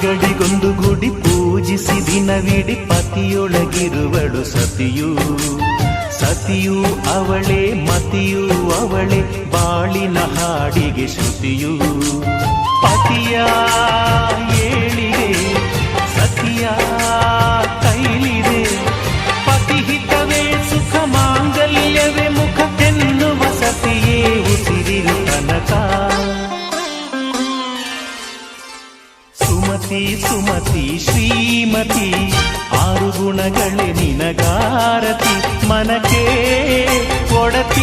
ಅಂಗಡಿಗೊಂದು ಗುಡಿ ಪೂಜಿಸಿ ದಿನವಿಡಿ ಪತಿಯೊಳಗಿರುವಳು ಸತಿಯು. ಸತಿಯು ಅವಳೇ ಮತಿಯು ಅವಳೇ ಬಾಳಿನ ಹಾಡಿಗೆ ಶ್ರುತಿಯು. ಪತಿಯ ಏಳಿಗೆ ಸತಿಯ ಕೈಲಿದೆ. ಪತಿಹಿತವೇ ಸುಖ ಮಾಂಗಲ್ಯವೇ ಮುಖ ಎನ್ನುವ ಸತಿಯೇ ಉಸಿರಿರು ತನಕ. ಸುಮತಿ ಸುಮತಿ ಶ್ರೀಮತಿ 6 ಗುಣಗಳೇ ನಿನಗಾರತಿ. ಮನಕ್ಕೆ ಒಡತಿ